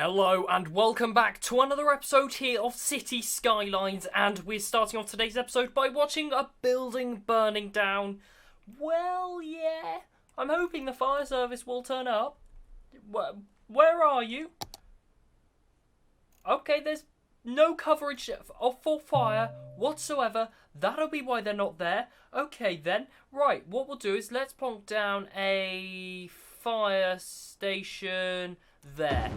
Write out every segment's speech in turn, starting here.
Hello and welcome back to another episode here of City Skylines, and we're starting off today's episode by watching a building burning down. Well, yeah, I'm hoping the fire service will turn up. Where are you? Okay, there's no coverage for fire whatsoever. That'll be why they're not there. Okay then, right, what we'll do is let's plonk down a fire station there.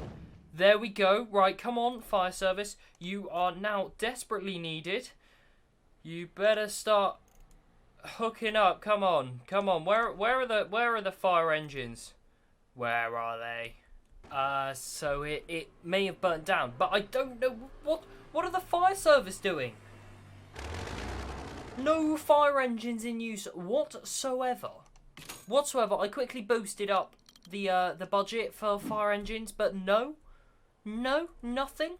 There we go. Right, come on, fire service. You are now desperately needed. You better start hooking up. Come on, come on. Where are the fire engines? Where are they? So it may have burnt down, but I don't know what are the fire service doing? No fire engines in use whatsoever. I quickly boosted up the budget for fire engines, but no, nothing.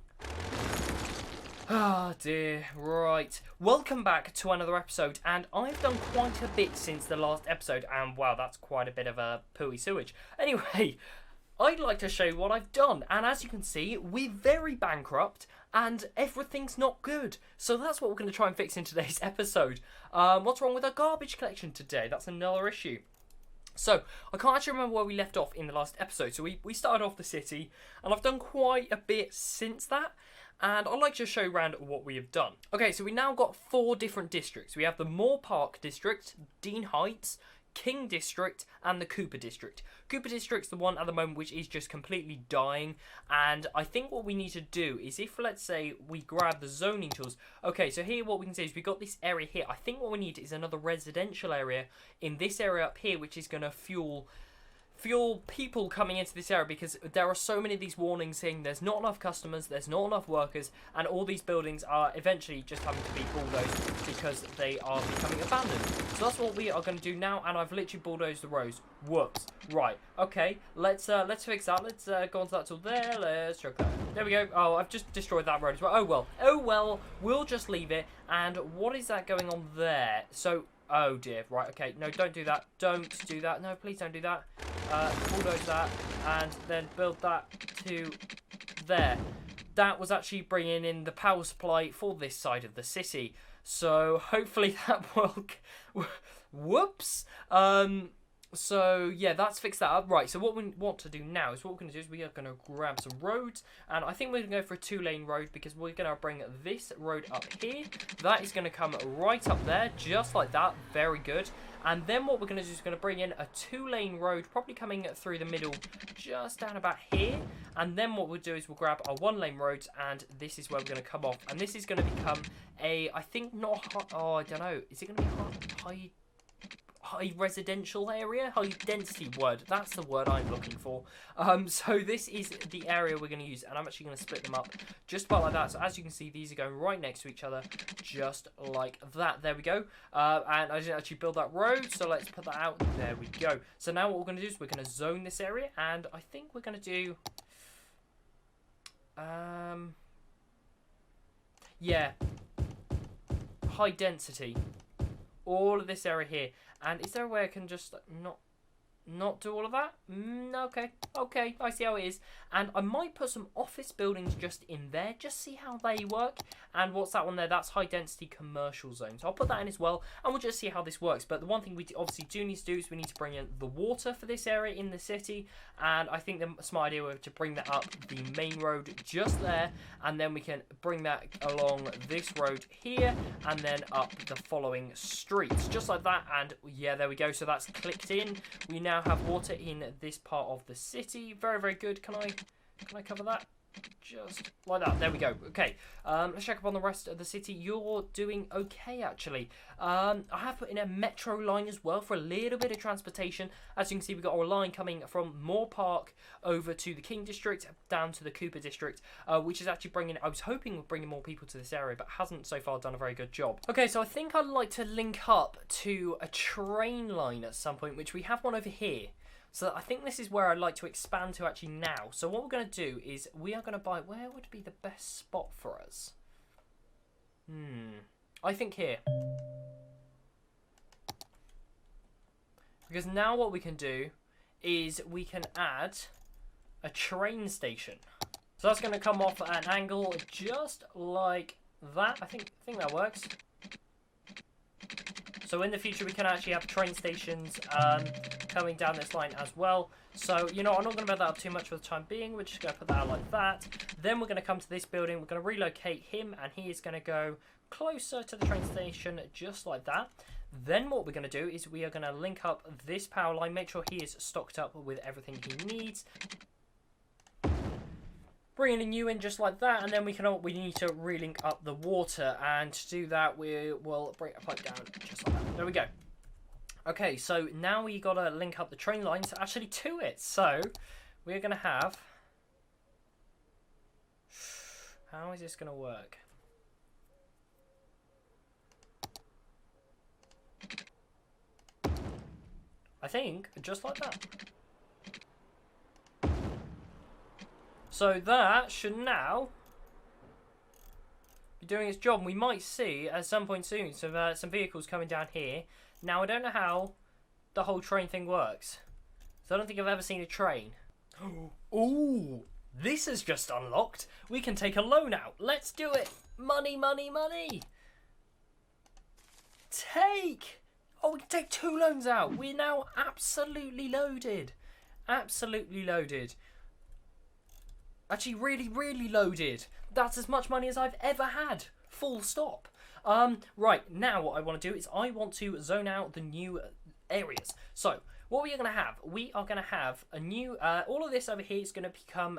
Ah, dear. Right. Welcome back to another episode, and I've done quite a bit since the last episode, and wow, that's quite a bit of a pooey sewage. Anyway, I'd like to show you what I've done, and as you can see, we're very bankrupt, and everything's not good. So that's what we're going to try and fix in today's episode. What's wrong with our garbage collection today? That's another issue. So, I can't actually remember where we left off in the last episode. So we started off the city, and I've done quite a bit since that. And I'd like to show you around what we have done. Okay, so we now got 4 different districts. We have the Moore Park District, Dean Heights, King District, and the Cooper District. Cooper District's the one at the moment which is just completely dying, and I think what we need to do is, if let's say we grab the zoning tools. Okay, so here what we can see is we got this area here. I think what we need is another residential area in this area up here, which is going to fuel people coming into this area, because there are so many of these warnings saying there's not enough customers, there's not enough workers, and all these buildings are eventually just having to be bulldozed because they are becoming abandoned. So that's what we are going to do now, and I've literally bulldozed the roads. Whoops. Right. Okay. Let's fix that. Let's go onto that tool there. Let's check that. There we go. Oh, I've just destroyed that road as well. Oh well. Oh well. We'll just leave it. And what is that going on there? So. Oh dear, right, okay, no, don't do that, don't do that, no, please don't do that. Bulldoze that, and then build that to there. That was actually bringing in the power supply for this side of the city, so hopefully that will, whoops, so yeah, that's fixed that up. Right, so what we want to do now is, what we're going to do is we are going to grab some roads, and I think we're going to go for a 2-lane road, because we're going to bring this road up here. That is going to come right up there, just like that. Very good. And then what we're going to do is going to bring in a 2-lane road, probably coming through the middle, just down about here. And then what we'll do is we'll grab our 1-lane roads, and this is where we're going to come off. And this is going to become a, I think not, oh, I don't know, is it going to be high residential area? High density word. That's the word I'm looking for. So this is the area we're going to use, and I'm actually going to split them up just about like that. So as you can see, these are going right next to each other, just like that. There we go. And I didn't actually build that road, so let's put that out. There we go. So now what we're going to do is we're going to zone this area, and I think we're going to do yeah, high density. All of this area here. And is there a way I can just not do all of that? Okay, I see how it is. And I might put some office buildings just in there, just see how they work. And what's that one there? That's high density commercial zone. So I'll put that in as well, and we'll just see how this works. But the one thing we obviously do need to do is we need to bring in the water for this area in the city. And I think the smart idea would be to bring that up the main road just there, and then we can bring that along this road here, and then up the following streets, just like that. And yeah, there we go. So that's clicked in. We now have water in this part of the city. Very, very good. Can I cover that? Just like that. There we go. Okay, let's check up on the rest of the city. You're doing okay, actually. I have put in a metro line as well for a little bit of transportation. As you can see, we've got our line coming from Moore Park over to the King District, down to the Cooper District, which is actually bringing, I was hoping would bring more people to this area, but hasn't so far done a very good job. Okay, so I think I'd like to link up to a train line at some point, which we have one over here. So I think this is where I'd like to expand to actually now. So what we're going to do is we are going to buy... Where would be the best spot for us? I think here. Because now what we can do is we can add a train station. So that's going to come off at an angle just like that. I think that works. So in the future, we can actually have train stations coming down this line as well. So, you know, I'm not going to build that up too much for the time being. We're just going to put that out like that. Then we're going to come to this building. We're going to relocate him, and he is going to go closer to the train station, just like that. Then what we're going to do is we are going to link up this power line, make sure he is stocked up with everything he needs. Bring in a new in just like that, and then we need to relink up the water, and to do that we will bring a pipe down just like that. There we go. Okay, so now we got to link up the train lines actually to it. So we're going to have... How is this going to work? I think just like that. So that should now be doing its job. We might see at some point soon some vehicles coming down here. Now I don't know how the whole train thing works. So I don't think I've ever seen a train. Ooh, this has just unlocked. We can take a loan out. Let's do it. Money, money, money. Take. Oh, we can take 2 loans out. We're now absolutely loaded. Absolutely loaded. Actually, really, really loaded. That's as much money as I've ever had. Full stop. Right, now what I want to do is I want to zone out the new areas. So, what we are going to have? We are going to have a new... all of this over here is going to become...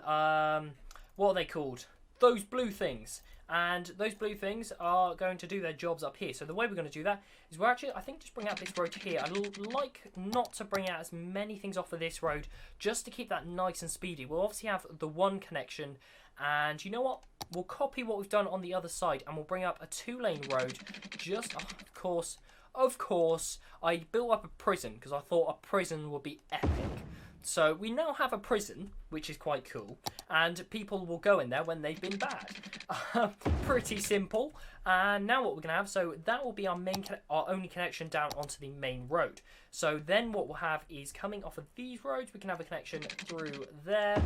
what are they called? Those blue things. And those blue things are going to do their jobs up here. So the way we're going to do that is we're actually, I think, just bring out this road here. I'd like not to bring out as many things off of this road, just to keep that nice and speedy. We'll obviously have the one connection, and you know what? We'll copy what we've done on the other side, and we'll bring up a 2-lane road. Just, of course, I built up a prison, because I thought a prison would be epic. So we now have a prison, which is quite cool, and people will go in there when they've been bad. Pretty simple. And now what we're going to have, so that will be our only connection down onto the main road. So then what we'll have is coming off of these roads, we can have a connection through there.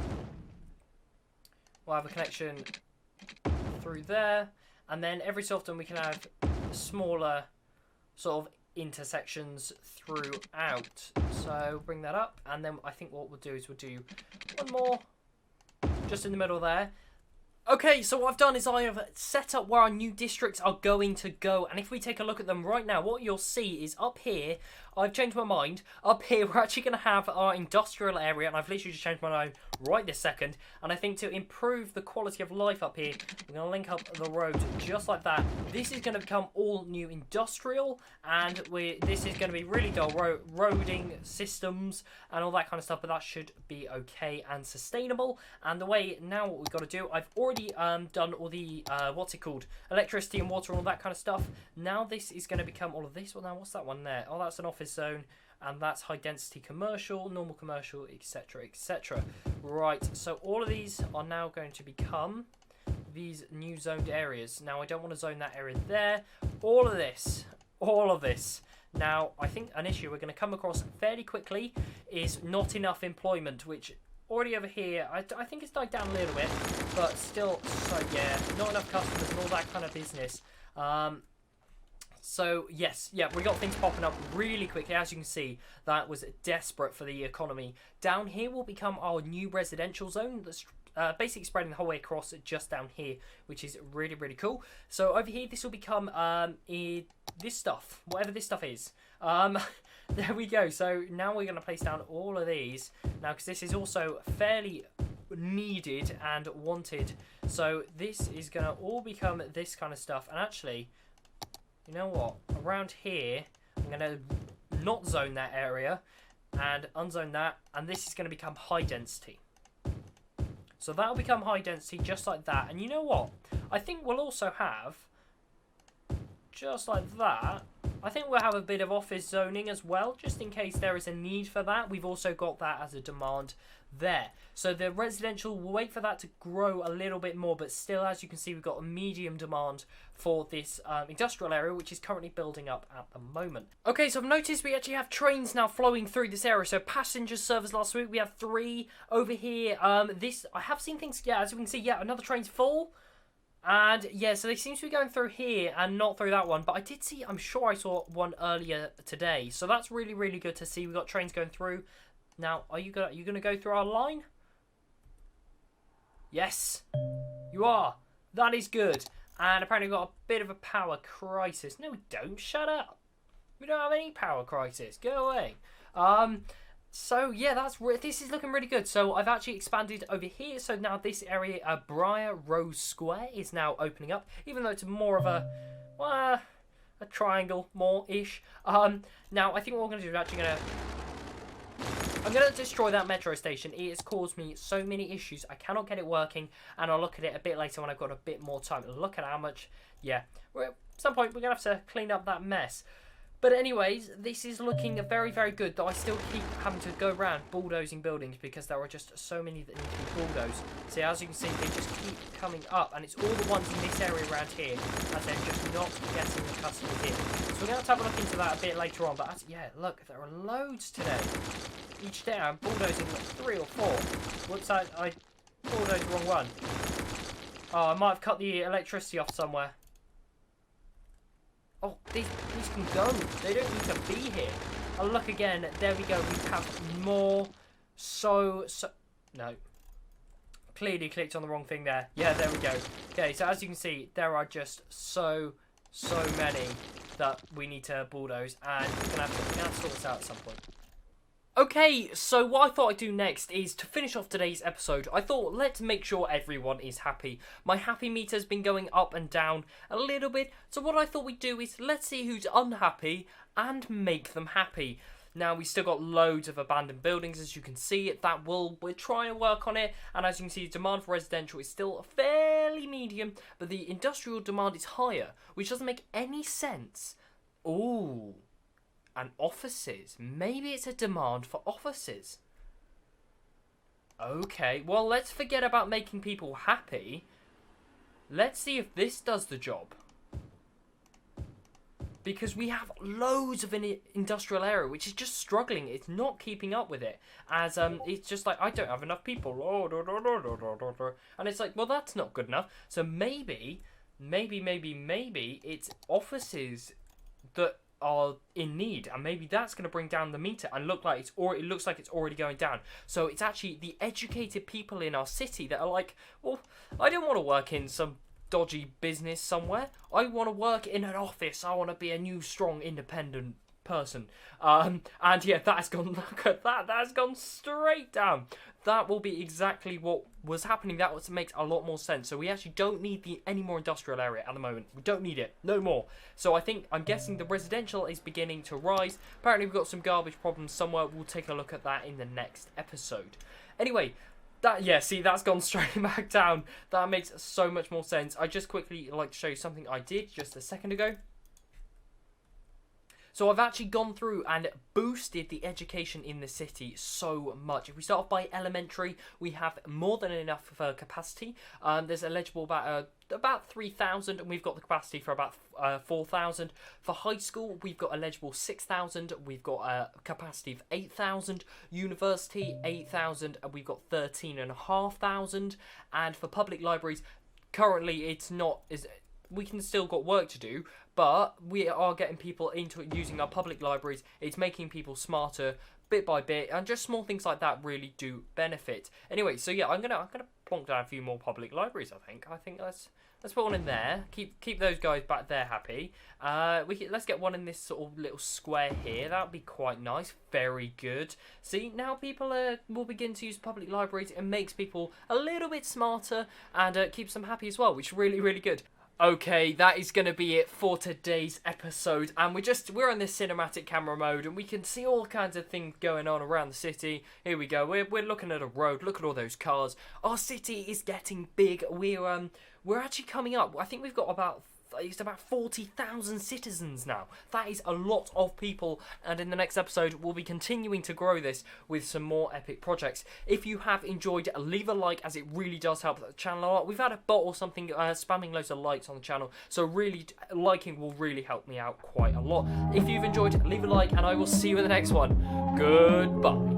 We'll have a connection through there, and then every so often we can have smaller sort of intersections throughout. So bring that up, and then I think what we'll do is we'll do one more just in the middle there. Okay, so what I've done is I have set up where our new districts are going to go, and if we take a look at them right now, what you'll see is up here, I've changed my mind. Up here, we're actually going to have our industrial area, and I've literally just changed my mind right this second. And I think to improve the quality of life up here, we're going to link up the road just like that. This is going to become all new industrial, and this is going to be really dull roading systems and all that kind of stuff, but that should be okay and sustainable. And the way now what we've got to do, I've already done all the, electricity and water and all that kind of stuff. Now this is going to become all of this. Well, now what's that one there? Oh, that's an office zone, and that's high density commercial, normal commercial, etc, etc. Right, so all of these are now going to become these new zoned areas. Now I don't want to zone that area there. All of this. Now I think an issue we're going to come across fairly quickly is not enough employment, which already over here I think it's died down a little bit, but still, so yeah, not enough customers and all that kind of business. So yes, yeah, we got things popping up really quickly. As you can see, that was desperate for the economy. Down here will become our new residential zone that's basically spreading the whole way across just down here, which is really, really cool. So over here, this will become this stuff, whatever this stuff is. There we go. So now we're going to place down all of these now, because this is also fairly needed and wanted. So this is going to all become this kind of stuff. And actually, you know what? Around here, I'm going to not zone that area and unzone that, and this is going to become high density. So that'll become high density just like that. And you know what? I think we'll also have, just like that, I think we'll have a bit of office zoning as well, just in case there is a need for that. We've also got that as a demand there. So the residential, we'll wait for that to grow a little bit more, but still, as you can see, we've got a medium demand for this industrial area, which is currently building up at the moment. Okay, so I've noticed we actually have trains now flowing through this area. So passenger service last week, we have 3 over here. I have seen things, yeah, as you can see, yeah, another train's full. And yeah, so they seem to be going through here and not through that one. But I did see, I'm sure I saw one earlier today. So that's really, really good to see. We've got trains going through. Now, are you gonna go through our line? Yes, you are. That is good. And apparently we've got a bit of a power crisis. No, we don't. Shut up. We don't have any power crisis. Go away. So yeah, this is looking really good. So I've actually expanded over here. So now this area, Briar Rose Square, is now opening up. Even though it's more of a triangle, more-ish. Now I think what we're going to do is actually I'm going to destroy that metro station. It has caused me so many issues. I cannot get it working, and I'll look at it a bit later when I've got a bit more time. Look at how much, yeah. At some point, we're going to have to clean up that mess. But anyways, this is looking very, very good, though I still keep having to go around bulldozing buildings because there are just so many that need to be bulldozed. See, as you can see, they just keep coming up, and it's all the ones in this area around here, as they're just not getting the customers in. So we're going to have a look into that a bit later on, but yeah, look, there are loads today. Each day I'm bulldozing like 3 or 4. Whoops, I bulldozed the wrong one. Oh, I might have cut the electricity off somewhere. Oh, these can go. They don't need to be here. I'll look again. There we go. We have more. No. Clearly clicked on the wrong thing there. Yeah, there we go. Okay, so as you can see, there are just so many that we need to bulldoze, and we're gonna have to sort this out at some point. Okay, so what I thought I'd do next is to finish off today's episode. I thought, let's make sure everyone is happy. My happy meter's been going up and down a little bit, so what I thought we'd do is let's see who's unhappy and make them happy. Now, we still got loads of abandoned buildings, as you can see. We're trying to work on it, and as you can see, the demand for residential is still fairly medium, but the industrial demand is higher, which doesn't make any sense. Ooh. And offices. Maybe it's a demand for offices. Okay, well, let's forget about making people happy. Let's see if this does the job. Because we have loads of an industrial area, which is just struggling. It's not keeping up with it. As it's just like, I don't have enough people. And it's like, well, that's not good enough. So maybe it's offices that are in need, and maybe that's going to bring down the meter and it looks like it's already going down. So it's actually the educated people in our city that are like, well, I don't want to work in some dodgy business somewhere. I want to work in an office. I want to be a new, strong, independent person. And yeah, that's gone. Look at that. That's gone straight down. That will be exactly what was happening. That makes a lot more sense. So we actually don't need any more industrial area at the moment. We don't need it. No more. So I'm guessing the residential is beginning to rise. Apparently we've got some garbage problems somewhere. We'll take a look at that in the next episode. Anyway, that's gone straight back down. That makes so much more sense. I just quickly like to show you something I did just a second ago. So I've actually gone through and boosted the education in the city so much. If we start off by elementary, we have more than enough for capacity. There's eligible about 3,000, and we've got the capacity for about 4,000. For high school, we've got eligible 6,000. We've got a capacity of 8,000. University, 8,000, and we've got 13,500. And for public libraries, currently it's not we can still got work to do, but we are getting people into using our public libraries. It's making people smarter bit by bit, and just small things like that really do benefit. Anyway, so yeah, I'm gonna plonk down a few more public libraries. I think let's put one in there. Keep those guys back there happy. Let's get one in this sort of little square here. That would be quite nice. Very good. See, now people will begin to use public libraries. It makes people a little bit smarter and keeps them happy as well, which is really, really good. Okay, that is going to be it for today's episode, and we're in this cinematic camera mode, and we can see all kinds of things going on around the city. Here we go. We're looking at a road. Look at all those cars. Our city is getting big. We're actually coming up. I think we've got about it's about 40,000 citizens now. That is a lot of people, and in the next episode we'll be continuing to grow this with some more epic projects. If you have enjoyed, leave a like, as it really does help the channel a lot. We've had a bot or something spamming loads of likes on the channel, so really liking will really help me out quite a lot. If you've enjoyed, leave a like, and I will see you in the next one. Goodbye.